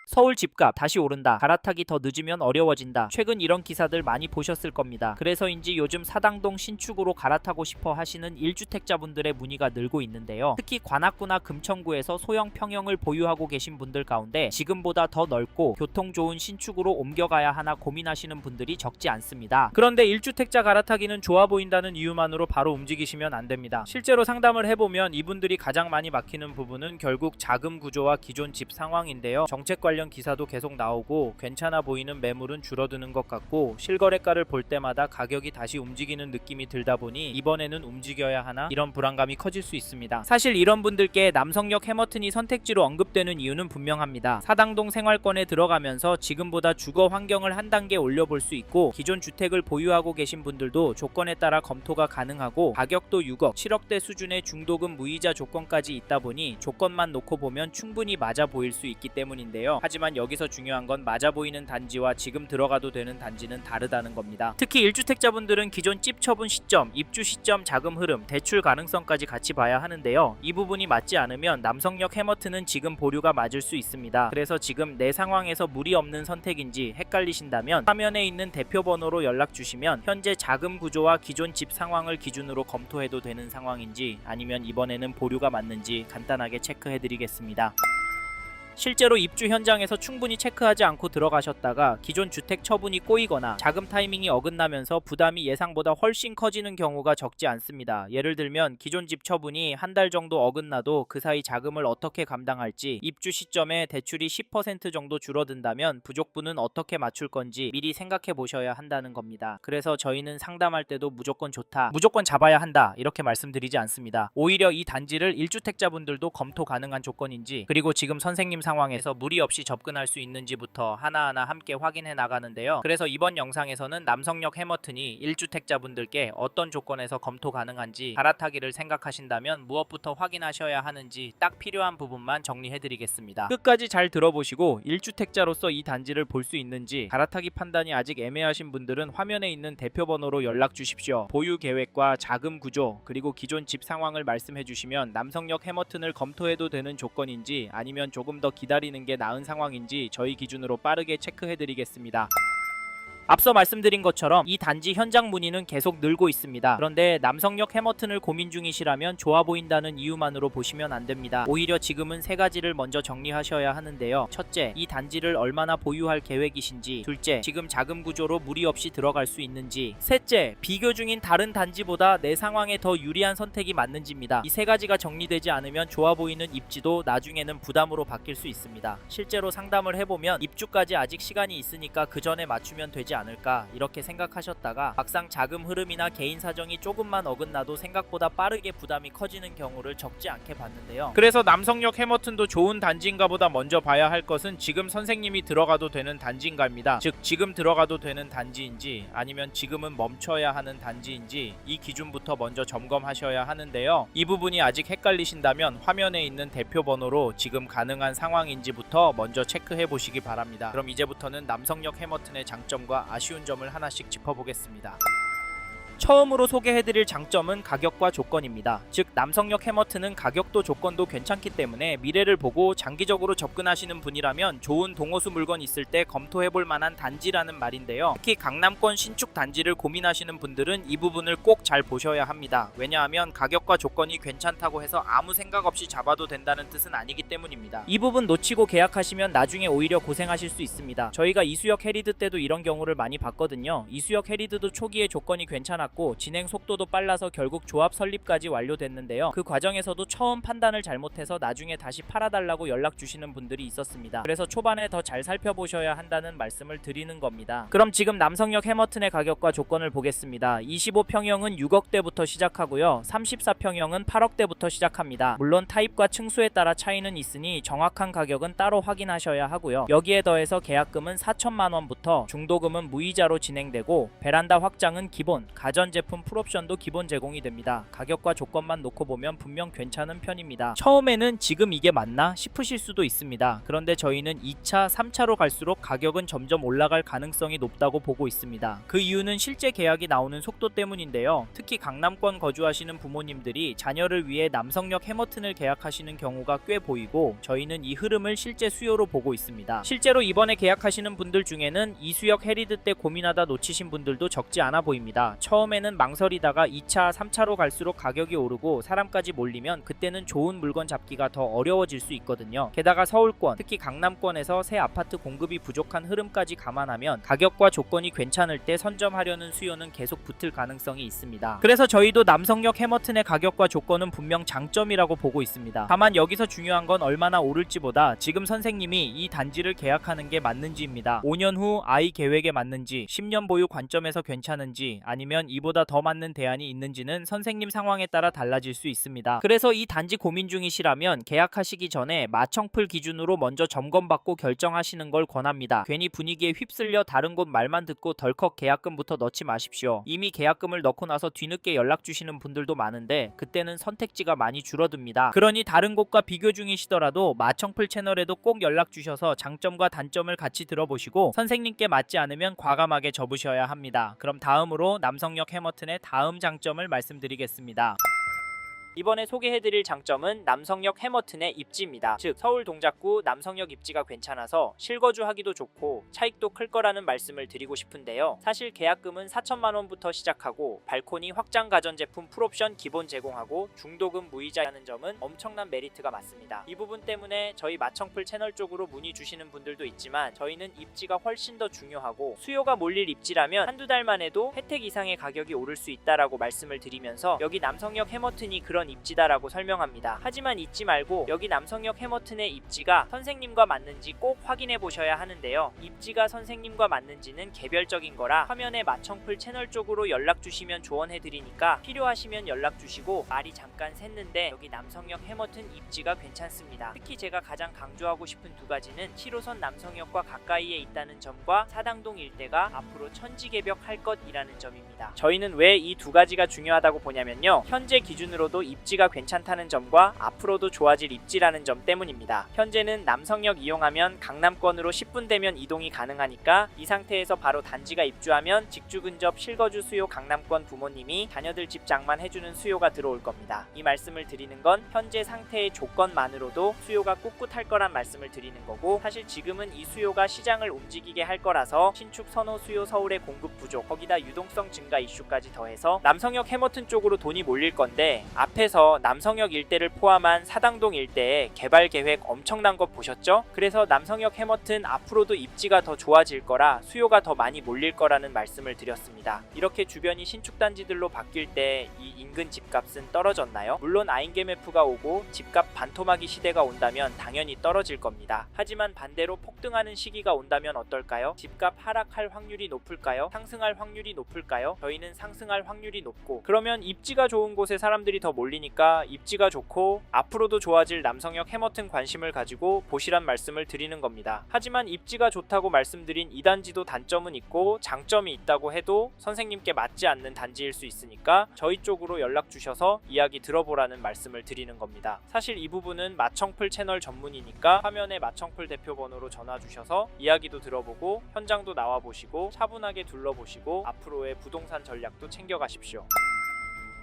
서울 집값 다시 오른다. 갈아타기 더 늦으면 어려워진다. 최근 이런 기사들 많이 보셨을 겁니다. 그래서인지 요즘 사당동 신축으로 갈아타고 싶어 하시는 1주택자분들의 문의가 늘고 있는데요. 특히 관악구나 금천구에서 소형 평형을 보유하고 계신 분들 가운데 지금보다 더 넓고 교통 좋은 신축으로 옮겨가야 하나 고민하시는 분들이 적지 않습니다. 그런데 1주택자 갈아타기는 좋아 보인다는 이유만으로 바로 움직이시면 안 됩니다. 실제로 상담을 해보면 이분들이 가장 많이 막히는 부분은 결국 자금 구조와 기존 집 상황인데요. 정책 관련 기사도 계속 나오고 괜찮아 보이는 매물은 줄어드는 것 같고 실거래가를 볼 때마다 가격이 다시 움직이는 느낌이 들다 보니 이번에는 움직여야 하나 이런 불안감이 커질 수 있습니다. 사실 이런 분들께 남성역 해머튼이 선택지로 언급되는 이유는 분명합니다. 사당동 생활권에 들어가면서 지금보다 주거 환경을 한 단계 올려볼 수 있고 기존 주택을 보유하고 계신 분들도 조건에 따라 검토가 가능하고 가격도 6억, 7억대 수준의 중도금 무이자 조건까지 있다 보니 조건만 놓고 보면 충분히 맞아 보일 수 있기 때문인데요. 하지만 여기서 중요한 건 맞아 보이는 단지와 지금 들어가도 되는 단지는 다르다는 겁니다. 특히 1주택자분들은 기존 집 처분 시점, 입주 시점, 자금 흐름, 대출 가능성까지 같이 봐야 하는데요. 이 부분이 맞지 않으면 남성역 해머튼은 지금 보류가 맞을 수 있습니다. 그래서 지금 내 상황에서 무리 없는 선택인지 헷갈리신다면 화면에 있는 대표 번호로 연락 주시면 현재 자금 구조와 기존 집 상황을 기준으로 검토해도 되는 상황인지 아니면 이번에는 보류가 맞는지 간단하게 체크해 드리겠습니다. 실제로 입주 현장에서 충분히 체크하지 않고 들어가셨다가 기존 주택 처분이 꼬이거나 자금 타이밍이 어긋나면서 부담이 예상보다 훨씬 커지는 경우가 적지 않습니다. 예를 들면 기존 집 처분이 한 달 정도 어긋나도 그 사이 자금을 어떻게 감당할지, 입주 시점에 대출이 10% 정도 줄어든다면 부족분은 어떻게 맞출 건지 미리 생각해 보셔야 한다는 겁니다. 그래서 저희는 상담할 때도 무조건 좋다, 무조건 잡아야 한다 이렇게 말씀드리지 않습니다. 오히려 이 단지를 1주택자분들도 검토 가능한 조건인지, 그리고 지금 선생님 상황에서 무리 없이 접근할 수 있는지부터 하나하나 함께 확인해 나가는데요. 그래서 이번 영상에서는 남성역 해머튼이 1주택자분들께 어떤 조건에서 검토 가능한지, 갈아타기를 생각하신다면 무엇부터 확인하셔야 하는지 딱 필요한 부분만 정리해 드리겠습니다. 끝까지 잘 들어보시고 1주택자로서 이 단지를 볼 수 있는지, 갈아타기 판단이 아직 애매하신 분들은 화면에 있는 대표 번호로 연락 주십시오. 보유 계획과 자금 구조, 그리고 기존 집 상황을 말씀해 주시면 남성역 해머튼을 검토해도 되는 조건인지 아니면 조금 더 기다리는 게 나은 상황인지 저희 기준으로 빠르게 체크해 드리겠습니다. 앞서 말씀드린 것처럼 이 단지 현장 문의는 계속 늘고 있습니다. 그런데 남성역 해머튼을 고민 중이시라면 좋아 보인다는 이유만으로 보시면 안 됩니다. 오히려 지금은 세 가지를 먼저 정리하셔야 하는데요. 첫째, 이 단지를 얼마나 보유할 계획이신지. 둘째, 지금 자금 구조로 무리 없이 들어갈 수 있는지. 셋째, 비교 중인 다른 단지보다 내 상황에 더 유리한 선택이 맞는지입니다. 이 세 가지가 정리되지 않으면 좋아 보이는 입지도 나중에는 부담으로 바뀔 수 있습니다. 실제로 상담을 해보면 입주까지 아직 시간이 있으니까 그 전에 맞추면 되지 않을까 이렇게 생각하셨다가 막상 자금 흐름이나 개인 사정이 조금만 어긋나도 생각보다 빠르게 부담이 커지는 경우를 적지 않게 봤는데요. 그래서 남성역 해머튼도 좋은 단지인가 보다 먼저 봐야 할 것은 지금 선생님이 들어가도 되는 단지인가입니다. 즉 지금 들어가도 되는 단지인지 아니면 지금은 멈춰야 하는 단지인지 이 기준부터 먼저 점검하셔야 하는데요. 이 부분이 아직 헷갈리신다면 화면에 있는 대표 번호로 지금 가능한 상황인지부터 먼저 체크해 보시기 바랍니다. 그럼 이제부터는 남성역 해머튼의 장점과 아쉬운 점을 하나씩 짚어보겠습니다. 처음으로 소개해드릴 장점은 가격과 조건입니다. 즉 남성역 해머튼은 가격도 조건도 괜찮기 때문에 미래를 보고 장기적으로 접근하시는 분이라면 좋은 동호수 물건 있을 때 검토해볼 만한 단지라는 말인데요. 특히 강남권 신축 단지를 고민하시는 분들은 이 부분을 꼭 잘 보셔야 합니다. 왜냐하면 가격과 조건이 괜찮다고 해서 아무 생각 없이 잡아도 된다는 뜻은 아니기 때문입니다. 이 부분 놓치고 계약하시면 나중에 오히려 고생하실 수 있습니다. 저희가 이수역 해리드 때도 이런 경우를 많이 봤거든요. 이수역 해리드도 초기에 조건이 괜찮았고 진행 속도도 빨라서 결국 조합 설립까지 완료됐는데요. 그 과정에서도 처음 판단을 잘못해서 나중에 다시 팔아달라고 연락 주시는 분들이 있었습니다. 그래서 초반에 더 잘 살펴보셔야 한다는 말씀을 드리는 겁니다. 그럼 지금 남성역 해머튼의 가격과 조건을 보겠습니다. 25평형은 6억대부터 시작하고요. 34평형은 8억대부터 시작합니다. 물론 타입과 층수에 따라 차이는 있으니 정확한 가격은 따로 확인하셔야 하고요. 여기에 더해서 계약금은 4천만원부터 중도금은 무이자로 진행되고 베란다 확장은 기본, 가지 가전제품 풀옵션도 기본 제공이 됩니다. 가격과 조건만 놓고 보면 분명 괜찮은 편입니다. 처음에는 지금 이게 맞나 싶으실 수도 있습니다. 그런데 저희는 2차, 3차로 갈수록 가격은 점점 올라갈 가능성이 높다고 보고 있습니다. 그 이유는 실제 계약이 나오는 속도 때문인데요. 특히 강남권 거주하시는 부모님들이 자녀를 위해 남성역 해머튼을 계약하시는 경우가 꽤 보이고 저희는 이 흐름을 실제 수요로 보고 있습니다. 실제로 이번에 계약하시는 분들 중에는 이수역 해리드 때 고민하다 놓치신 분들도 적지 않아 보입니다. 처음에는 망설이다가 2차, 3차로 갈수록 가격이 오르고 사람까지 몰리면 그때는 좋은 물건 잡기가 더 어려워질 수 있거든요. 게다가 서울권, 특히 강남권에서 새 아파트 공급이 부족한 흐름까지 감안하면 가격과 조건이 괜찮을 때 선점하려는 수요는 계속 붙을 가능성이 있습니다. 그래서 저희도 남성역 해머튼의 가격과 조건은 분명 장점이라고 보고 있습니다. 다만 여기서 중요한 건 얼마나 오를지보다 지금 선생님이 이 단지를 계약하는 게 맞는지입니다. 5년 후 아이 계획에 맞는지, 10년 보유 관점에서 괜찮은지, 아니면 이보다 더 맞는 대안이 있는지는 선생님 상황에 따라 달라질 수 있습니다. 그래서 이 단지 고민 중이시라면 계약하시기 전에 마청풀 기준으로 먼저 점검받고 결정하시는 걸 권합니다. 괜히 분위기에 휩쓸려 다른 곳 말만 듣고 덜컥 계약금부터 넣지 마십시오. 이미 계약금을 넣고 나서 뒤늦게 연락 주시는 분들도 많은데 그때는 선택지가 많이 줄어듭니다. 그러니 다른 곳과 비교 중이시더라도 마청풀 채널에도 꼭 연락 주셔서 장점과 단점을 같이 들어보시고 선생님께 맞지 않으면 과감하게 접으셔야 합니다. 그럼 다음으로 남성역 해머튼의 다음 장점을 말씀드리겠습니다. 이번에 소개해드릴 장점은 남성역 해머튼의 입지입니다. 즉 서울 동작구 남성역 입지가 괜찮아서 실거주하기도 좋고 차익도 클 거라는 말씀을 드리고 싶은데요. 사실 계약금은 4천만원부터 시작하고 발코니 확장 가전제품 풀옵션 기본 제공하고 중도금 무이자라는 점은 엄청난 메리트가 많습니다. 이 부분 때문에 저희 마청풀 채널 쪽으로 문의 주시는 분들도 있지만 저희는 입지가 훨씬 더 중요하고 수요가 몰릴 입지라면 한두 달만 해도 혜택 이상의 가격이 오를 수 있다라고 말씀을 드리면서 여기 남성역 해머튼이 그런 입지다라고 설명합니다. 하지만 잊지 말고 여기 남성역 해머튼의 입지가 선생님과 맞는지 꼭 확인해 보셔야 하는데요. 입지가 선생님과 맞는지는 개별적인 거라 화면에 마청풀 채널 쪽으로 연락 주시면 조언해 드리니까 필요하시면 연락 주시고 말이 잠깐 샜는데 여기 남성역 해머튼 입지가 괜찮습니다. 특히 제가 가장 강조하고 싶은 두 가지는 7호선 남성역과 가까이에 있다는 점과 사당동 일대가 앞으로 천지개벽 할 것이라는 점입니다. 저희는 왜 이 두 가지가 중요하다고 보냐면요. 현재 기준으로도 입지가 괜찮다는 점과 앞으로도 좋아질 입지라는 점 때문입니다. 현재는 남성역 이용하면 강남권으로 10분 되면 이동이 가능하니까 이 상태에서 바로 단지가 입주하면 직주 근접 실거주 수요 강남권 부모님이 자녀들 집 장만 해주는 수요가 들어올 겁니다. 이 말씀을 드리는 건 현재 상태의 조건만으로도 수요가 꿋꿋할 거란 말씀을 드리는 거고 사실 지금은 이 수요가 시장을 움직이게 할 거라서 신축 선호 수요 서울의 공급 부족 거기다 유동성 증가 이슈까지 더해서 남성역 해머튼 쪽으로 돈이 몰릴 건데 앞에서 남성역 일대를 포함한 사당동 일대에 개발 계획 엄청난 거 보셨죠? 그래서 남성역 해머튼 앞으로도 입지가 더 좋아질 거라 수요가 더 많이 몰릴 거라는 말씀을 드렸습니다. 이렇게 주변이 신축 단지들로 바뀔 때 이 인근 집값은 떨어졌나요? 물론 아인게메프가 오고 집값 반토막이 시대가 온다면 당연히 떨어질 겁니다. 하지만 반대로 폭등하는 시기가 온다면 어떨까요? 집값 하락할 확률이 높을까요? 상승할 확률이 높을까요? 저희는 상승할 확률이 높고 그러면 입지가 좋은 곳에 사람들이 더 몰리니까 입지가 좋고 앞으로도 좋아질 남성역 해머튼 관심을 가지고 보시란 말씀을 드리는 겁니다. 하지만 입지가 좋다고 말씀드린 이 단지도 단점은 있고 장점이 있다고 해도 선생님께 맞지 않는 단지일 수 있으니까 저희 쪽으로 연락 주셔서 이야기 들어보라는 말씀을 드리는 겁니다. 사실 이 부분은 마청풀 채널 전문이니까 화면에 마청풀 대표 번호로 전화 주셔서 이야기도 들어보고 현장도 나와보시고 차분하게 둘러보시고 앞으로의 부동산 전략도 챙겨가십시오.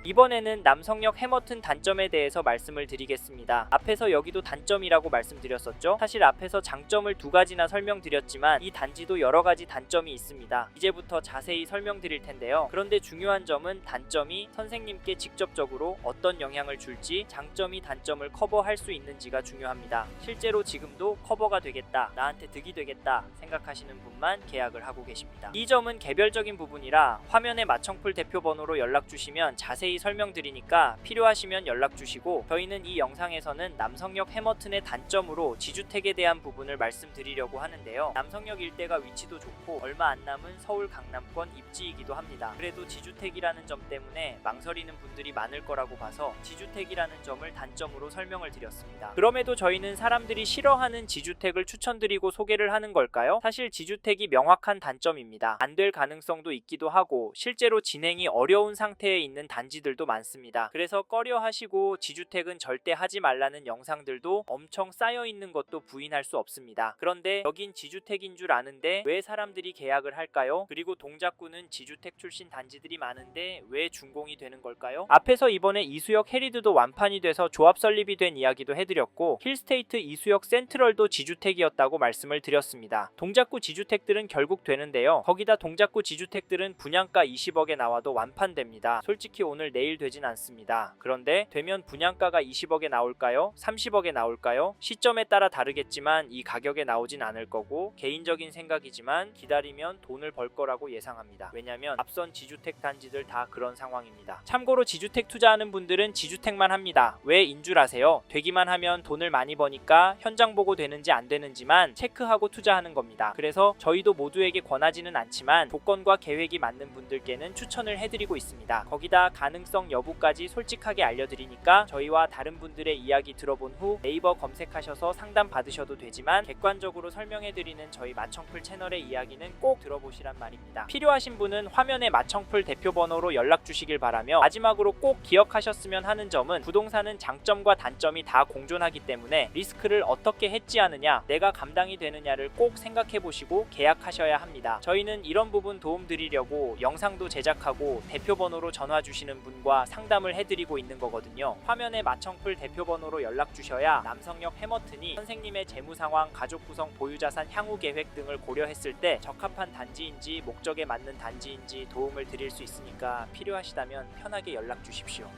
이번에는 남성역 해머튼 단점에 대해서 말씀을 드리겠습니다. 앞에서 여기도 단점이라고 말씀드렸었죠? 사실 앞에서 장점을 두 가지나 설명드렸지만 이 단지도 여러 가지 단점이 있습니다. 이제부터 자세히 설명드릴 텐데요. 그런데 중요한 점은 단점이 선생님께 직접적으로 어떤 영향을 줄지 장점이 단점을 커버할 수 있는지가 중요합니다. 실제로 지금도 커버가 되겠다, 나한테 득이 되겠다 생각하시는 분만 계약을 하고 계십니다. 이 점은 개별적인 부분이라 화면에 마청풀 대표 번호로 연락 주시면 자세히 자세히 설명드리니까 필요하시면 연락 주시고, 저희는 이 영상에서는 남성역 해머튼의 단점으로 지주택에 대한 부분을 말씀드리려고 하는데요. 남성역 일대가 위치도 좋고 얼마 안 남은 서울 강남권 입지이기도 합니다. 그래도 지주택이라는 점 때문에 망설이는 분들이 많을 거라고 봐서 지주택이라는 점을 단점으로 설명을 드렸습니다. 그럼에도 저희는 사람들이 싫어하는 지주택을 추천드리고 소개를 하는 걸까요? 사실 지주택이 명확한 단점입니다. 안 될 가능성도 있기도 하고 실제로 진행이 어려운 상태에 있는 단지들도 많습니다. 그래서 꺼려 하시고 지주택은 절대 하지 말라는 영상들도 엄청 쌓여 있는 것도 부인할 수 없습니다. 그런데 여긴 지주택인 줄 아는데 왜 사람들이 계약을 할까요? 그리고 동작구는 지주택 출신 단지들이 많은데 왜 준공이 되는 걸까요? 앞에서 이번에 이수역 해리드도 완판이 돼서 조합 설립이 된 이야기도 해드렸고, 힐스테이트 이수역 센트럴도 지주택이었다고 말씀을 드렸습니다. 동작구 지주택들은 결국 되는데요. 거기다 동작구 지주택들은 분양가 20억에 나와도 완판됩니다. 솔직히 오늘 내일 되진 않습니다. 그런데 되면 분양가가 20억에 나올까요? 30억에 나올까요? 시점에 따라 다르겠지만 이 가격에 나오진 않을 거고, 개인적인 생각이지만 기다리면 돈을 벌 거라고 예상합니다. 왜냐면 앞선 지주택 단지들 다 그런 상황입니다. 참고로 지주택 투자하는 분들은 지주택만 합니다. 왜 인 줄 아세요? 되기만 하면 돈을 많이 버니까 현장 보고 되는지 안 되는지만 체크하고 투자하는 겁니다. 그래서 저희도 모두에게 권하지는 않지만 조건과 계획이 맞는 분들께는 추천을 해드리고 있습니다. 거기다 가능성 여부까지 솔직하게 알려드리니까 저희와 다른 분들의 이야기 들어본 후 네이버 검색하셔서 상담 받으셔도 되지만, 객관적으로 설명해드리는 저희 마청풀 채널의 이야기는 꼭 들어보시란 말입니다. 필요하신 분은 화면에 마청풀 대표번호로 연락 주시길 바라며, 마지막으로 꼭 기억하셨으면 하는 점은 부동산은 장점과 단점이 다 공존하기 때문에 리스크를 어떻게 해지하느냐, 내가 감당이 되느냐를 꼭 생각해보시고 계약하셔야 합니다. 저희는 이런 부분 도움드리려고 영상도 제작하고 대표번호로 전화 주시는 분과 상담을 해드리고 있는 거거든요. 화면에 마청풀 대표번호로 연락 주셔야 남성역 해머튼이 선생님의 재무상황, 가족 구성, 보유자산, 향후 계획 등을 고려했을 때 적합한 단지인지 목적에 맞는 단지인지 도움을 드릴 수 있으니까 필요하시다면 편하게 연락 주십시오.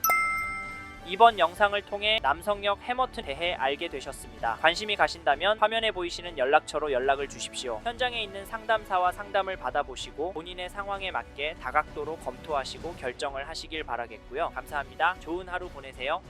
이번 영상을 통해 남성역 해머튼 대해 알게 되셨습니다. 관심이 가신다면 화면에 보이시는 연락처로 연락을 주십시오. 현장에 있는 상담사와 상담을 받아보시고 본인의 상황에 맞게 다각도로 검토하시고 결정을 하시길 바라겠고요. 감사합니다. 좋은 하루 보내세요.